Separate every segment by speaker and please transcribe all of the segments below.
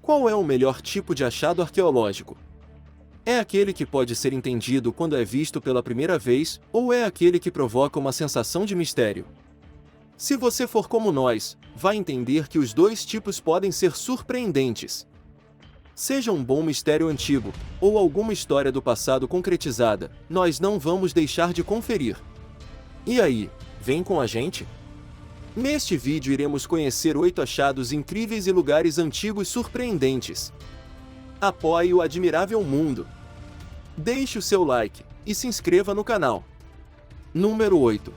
Speaker 1: Qual é o melhor tipo de achado arqueológico? É aquele que pode ser entendido quando é visto pela primeira vez, ou é aquele que provoca uma sensação de mistério? Se você for como nós, vai entender que os dois tipos podem ser surpreendentes. Seja um bom mistério antigo, ou alguma história do passado concretizada, nós não vamos deixar de conferir. E aí, vem com a gente? Neste vídeo iremos conhecer 8 achados incríveis e lugares antigos surpreendentes. Apoie o admirável mundo. Deixe o seu like e se inscreva no canal. Número 8.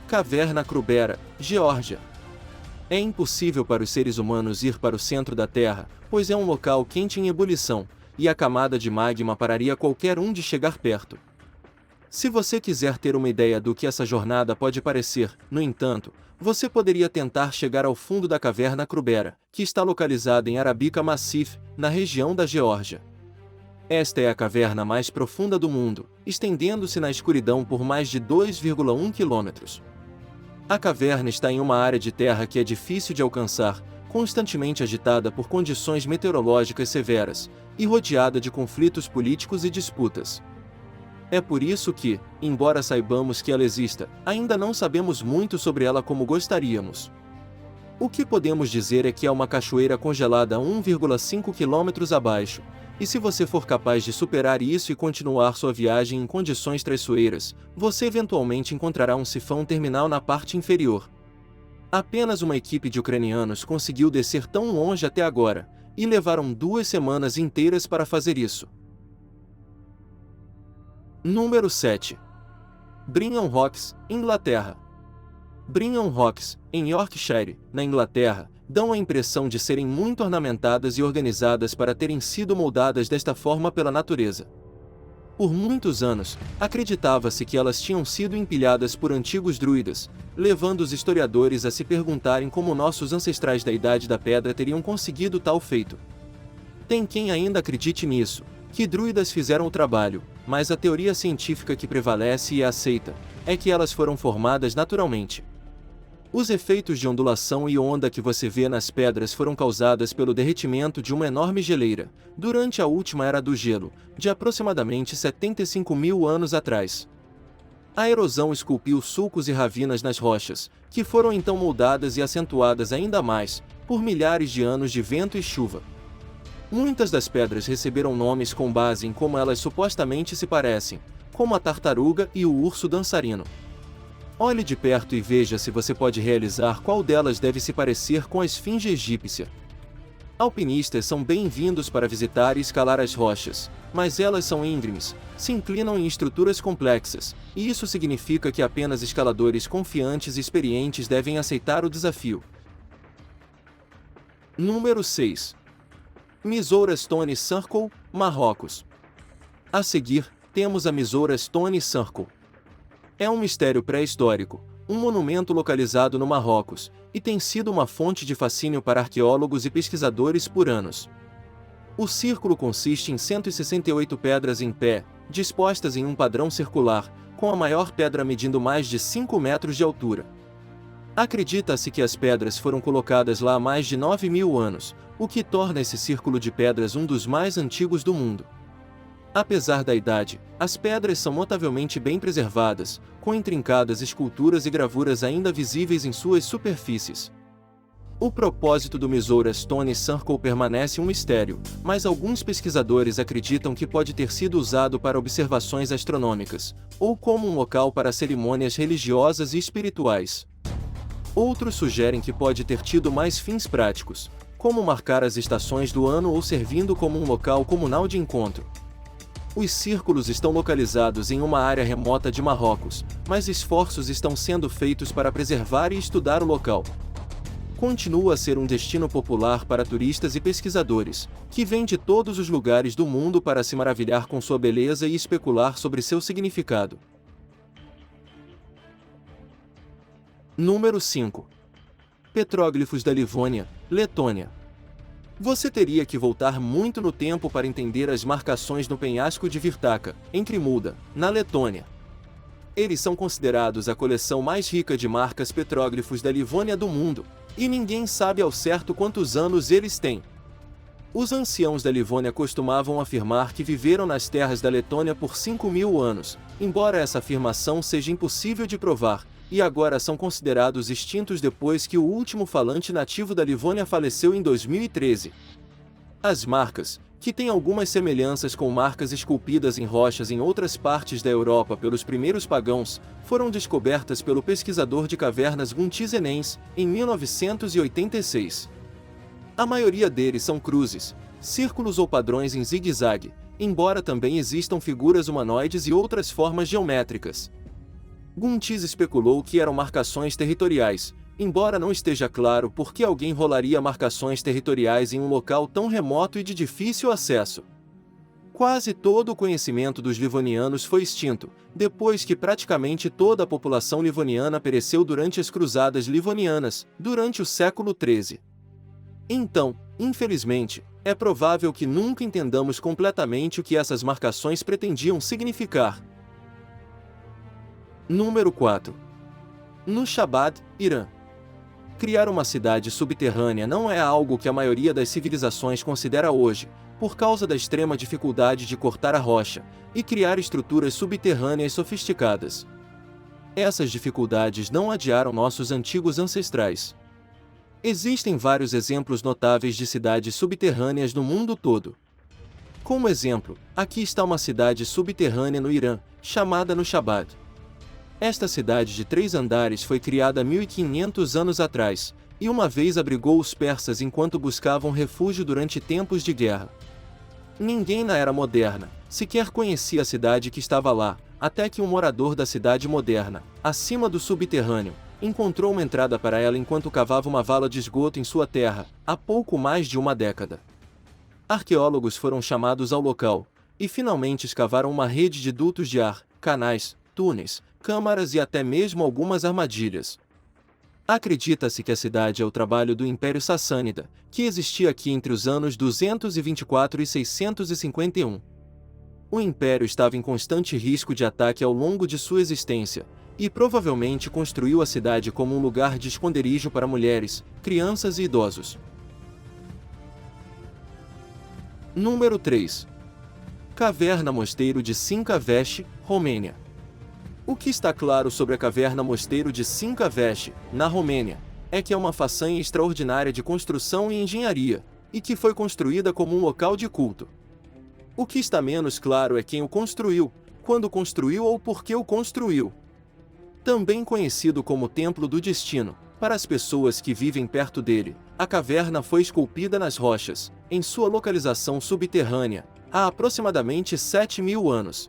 Speaker 1: Caverna Krubera, Geórgia. É impossível para os seres humanos ir para o centro da Terra, pois é um local quente em ebulição, e a camada de magma pararia qualquer um de chegar perto. Se você quiser ter uma ideia do que essa jornada pode parecer, no entanto, você poderia tentar chegar ao fundo da Caverna Krubera, que está localizada em Arabica Massif, na região da Geórgia. Esta é a caverna mais profunda do mundo, estendendo-se na escuridão por mais de 2,1 quilômetros. A caverna está em uma área de terra que é difícil de alcançar, constantemente agitada por condições meteorológicas severas, e rodeada de conflitos políticos e disputas. É por isso que, embora saibamos que ela exista, ainda não sabemos muito sobre ela como gostaríamos. O que podemos dizer é que é uma cachoeira congelada a 1,5 km abaixo, e se você for capaz de superar isso e continuar sua viagem em condições traiçoeiras, você eventualmente encontrará um sifão terminal na parte inferior. Apenas uma equipe de ucranianos conseguiu descer tão longe até agora, e levaram 2 semanas inteiras para fazer isso. Número 7. Brigham Rocks, Inglaterra. Brigham Rocks, em Yorkshire, na Inglaterra, dão a impressão de serem muito ornamentadas e organizadas para terem sido moldadas desta forma pela natureza. Por muitos anos, acreditava-se que elas tinham sido empilhadas por antigos druidas, levando os historiadores a se perguntarem como nossos ancestrais da Idade da Pedra teriam conseguido tal feito. Tem quem ainda acredite nisso, que druidas fizeram o trabalho, mas a teoria científica que prevalece e é aceita é que elas foram formadas naturalmente. Os efeitos de ondulação e onda que você vê nas pedras foram causadas pelo derretimento de uma enorme geleira, durante a última era do gelo, de aproximadamente 75 mil anos atrás. A erosão esculpiu sulcos e ravinas nas rochas, que foram então moldadas e acentuadas ainda mais, por milhares de anos de vento e chuva. Muitas das pedras receberam nomes com base em como elas supostamente se parecem, como a tartaruga e o urso dançarino. Olhe de perto e veja se você pode realizar qual delas deve se parecer com a esfinge egípcia. Alpinistas são bem-vindos para visitar e escalar as rochas, mas elas são íngremes, se inclinam em estruturas complexas, e isso significa que apenas escaladores confiantes e experientes devem aceitar o desafio. Número 6. Misoura Stone Circle, Marrocos. A seguir, temos a Misoura Stone Circle. É um mistério pré-histórico, um monumento localizado no Marrocos, e tem sido uma fonte de fascínio para arqueólogos e pesquisadores por anos. O círculo consiste em 168 pedras em pé, dispostas em um padrão circular, com a maior pedra medindo mais de 5 metros de altura. Acredita-se que as pedras foram colocadas lá há mais de 9.000 anos, o que torna esse círculo de pedras um dos mais antigos do mundo. Apesar da idade, as pedras são notavelmente bem preservadas, com intrincadas esculturas e gravuras ainda visíveis em suas superfícies. O propósito do Misoura Stone Circle permanece um mistério, mas alguns pesquisadores acreditam que pode ter sido usado para observações astronômicas, ou como um local para cerimônias religiosas e espirituais. Outros sugerem que pode ter tido mais fins práticos, como marcar as estações do ano ou servindo como um local comunal de encontro. Os círculos estão localizados em uma área remota de Marrocos, mas esforços estão sendo feitos para preservar e estudar o local. Continua a ser um destino popular para turistas e pesquisadores, que vêm de todos os lugares do mundo para se maravilhar com sua beleza e especular sobre seu significado. Número 5. Petróglifos da Livônia, Letônia. Você teria que voltar muito no tempo para entender as marcações no penhasco de Virtaca, em Krimuda, na Letônia. Eles são considerados a coleção mais rica de marcas petróglifos da Livônia do mundo, e ninguém sabe ao certo quantos anos eles têm. Os anciãos da Livônia costumavam afirmar que viveram nas terras da Letônia por 5.000 anos, embora essa afirmação seja impossível de provar, e agora são considerados extintos depois que o último falante nativo da Livônia faleceu em 2013. As marcas, que têm algumas semelhanças com marcas esculpidas em rochas em outras partes da Europa pelos primeiros pagãos, foram descobertas pelo pesquisador de cavernas Guntis Enens, em 1986. A maioria deles são cruzes, círculos ou padrões em zigue-zague, embora também existam figuras humanoides e outras formas geométricas. Guntis especulou que eram marcações territoriais, embora não esteja claro por que alguém rolaria marcações territoriais em um local tão remoto e de difícil acesso. Quase todo o conhecimento dos livonianos foi extinto, depois que praticamente toda a população livoniana pereceu durante as Cruzadas Livonianas, durante o século XIII. Então, infelizmente, é provável que nunca entendamos completamente o que essas marcações pretendiam significar. Número 4. Nushabad, Irã. Criar uma cidade subterrânea não é algo que a maioria das civilizações considera hoje, por causa da extrema dificuldade de cortar a rocha e criar estruturas subterrâneas sofisticadas. Essas dificuldades não adiaram nossos antigos ancestrais. Existem vários exemplos notáveis de cidades subterrâneas no mundo todo. Como exemplo, aqui está uma cidade subterrânea no Irã, chamada Nushabad. Esta cidade de 3 andares foi criada 1500 anos atrás, e uma vez abrigou os persas enquanto buscavam refúgio durante tempos de guerra. Ninguém na era moderna sequer conhecia a cidade que estava lá, até que um morador da cidade moderna, acima do subterrâneo, encontrou uma entrada para ela enquanto cavava uma vala de esgoto em sua terra, há pouco mais de uma década. Arqueólogos foram chamados ao local, e finalmente escavaram uma rede de dutos de ar, canais, túneis, câmaras e até mesmo algumas armadilhas. Acredita-se que a cidade é o trabalho do Império Sassânida, que existia aqui entre os anos 224 e 651. O Império estava em constante risco de ataque ao longo de sua existência, e provavelmente construiu a cidade como um lugar de esconderijo para mulheres, crianças e idosos. Número 3. Caverna Mosteiro de Sinca-Veche, Romênia. O que está claro sobre a Caverna Mosteiro de Sinca-Veche, na Romênia, é que é uma façanha extraordinária de construção e engenharia, e que foi construída como um local de culto. O que está menos claro é quem o construiu, quando construiu ou por que o construiu. Também conhecido como Templo do Destino, para as pessoas que vivem perto dele, a caverna foi esculpida nas rochas, em sua localização subterrânea, há aproximadamente 7.000 anos.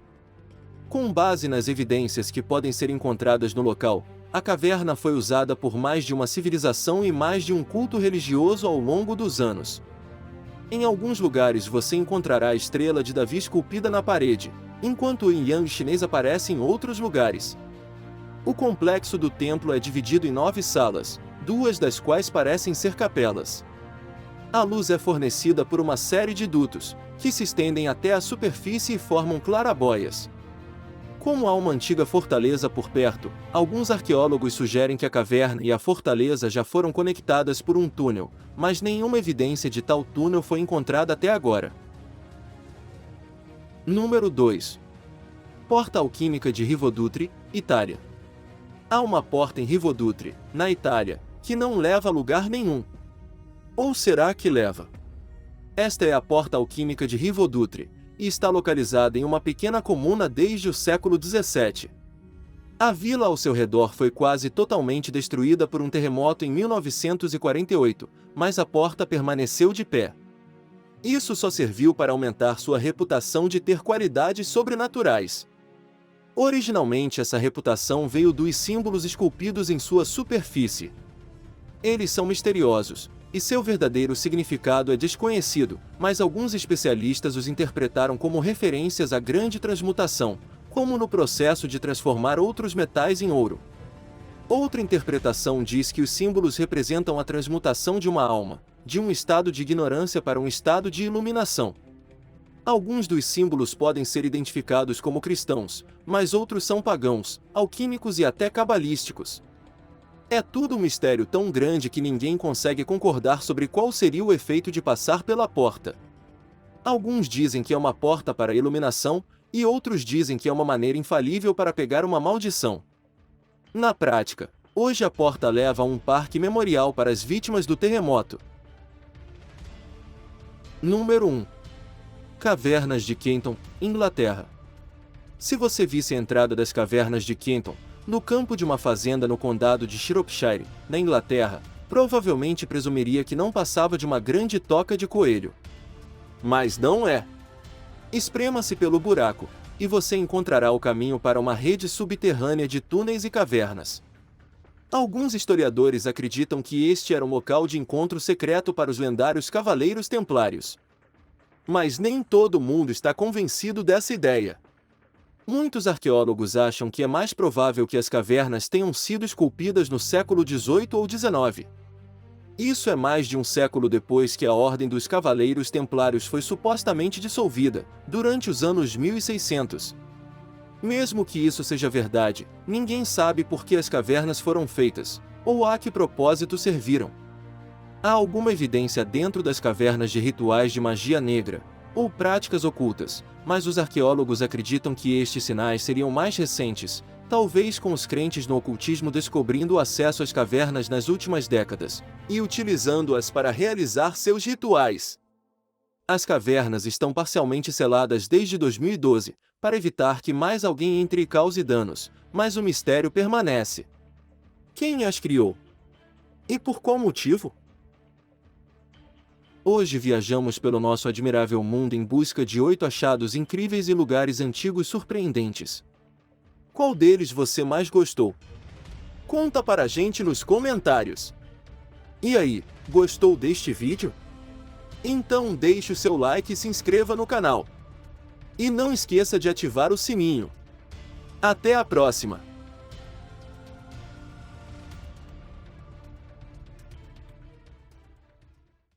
Speaker 1: Com base nas evidências que podem ser encontradas no local, a caverna foi usada por mais de uma civilização e mais de um culto religioso ao longo dos anos. Em alguns lugares você encontrará a estrela de Davi esculpida na parede, enquanto o yin-yang chinês aparece em outros lugares. O complexo do templo é dividido em 9 salas, 2 das quais parecem ser capelas. A luz é fornecida por uma série de dutos, que se estendem até a superfície e formam clarabóias. Como há uma antiga fortaleza por perto, alguns arqueólogos sugerem que a caverna e a fortaleza já foram conectadas por um túnel, mas nenhuma evidência de tal túnel foi encontrada até agora. Número 2. Porta Alquímica de Rivodutri, Itália. Há uma porta em Rivodutri, na Itália, que não leva a lugar nenhum. Ou será que leva? Esta é a Porta Alquímica de Rivodutri, e está localizada em uma pequena comuna desde o século XVII. A vila ao seu redor foi quase totalmente destruída por um terremoto em 1948, mas a porta permaneceu de pé. Isso só serviu para aumentar sua reputação de ter qualidades sobrenaturais. Originalmente essa reputação veio dos símbolos esculpidos em sua superfície. Eles são misteriosos, e seu verdadeiro significado é desconhecido, mas alguns especialistas os interpretaram como referências à grande transmutação, como no processo de transformar outros metais em ouro. Outra interpretação diz que os símbolos representam a transmutação de uma alma, de um estado de ignorância para um estado de iluminação. Alguns dos símbolos podem ser identificados como cristãos, mas outros são pagãos, alquímicos e até cabalísticos. É tudo um mistério tão grande que ninguém consegue concordar sobre qual seria o efeito de passar pela porta. Alguns dizem que é uma porta para iluminação, e outros dizem que é uma maneira infalível para pegar uma maldição. Na prática, hoje a porta leva a um parque memorial para as vítimas do terremoto. Número 1. Cavernas de Kenton, Inglaterra. Se você visse a entrada das cavernas de Kenton, no campo de uma fazenda no condado de Shropshire, na Inglaterra, provavelmente presumiria que não passava de uma grande toca de coelho. Mas não é. Esprema-se pelo buraco, e você encontrará o caminho para uma rede subterrânea de túneis e cavernas. Alguns historiadores acreditam que este era um local de encontro secreto para os lendários Cavaleiros Templários. Mas nem todo mundo está convencido dessa ideia. Muitos arqueólogos acham que é mais provável que as cavernas tenham sido esculpidas no século XVIII ou XIX. Isso é mais de um século depois que a Ordem dos Cavaleiros Templários foi supostamente dissolvida, durante os anos 1600. Mesmo que isso seja verdade, ninguém sabe por que as cavernas foram feitas, ou a que propósito serviram. Há alguma evidência dentro das cavernas de rituais de magia negra, ou práticas ocultas, mas os arqueólogos acreditam que estes sinais seriam mais recentes, talvez com os crentes no ocultismo descobrindo o acesso às cavernas nas últimas décadas, e utilizando-as para realizar seus rituais. As cavernas estão parcialmente seladas desde 2012, para evitar que mais alguém entre e cause danos, mas o mistério permanece. Quem as criou? E por qual motivo? Hoje viajamos pelo nosso admirável mundo em busca de 8 achados incríveis e lugares antigos surpreendentes. Qual deles você mais gostou? Conta para a gente nos comentários. E aí, gostou deste vídeo? Então deixe o seu like e se inscreva no canal. E não esqueça de ativar o sininho. Até a próxima!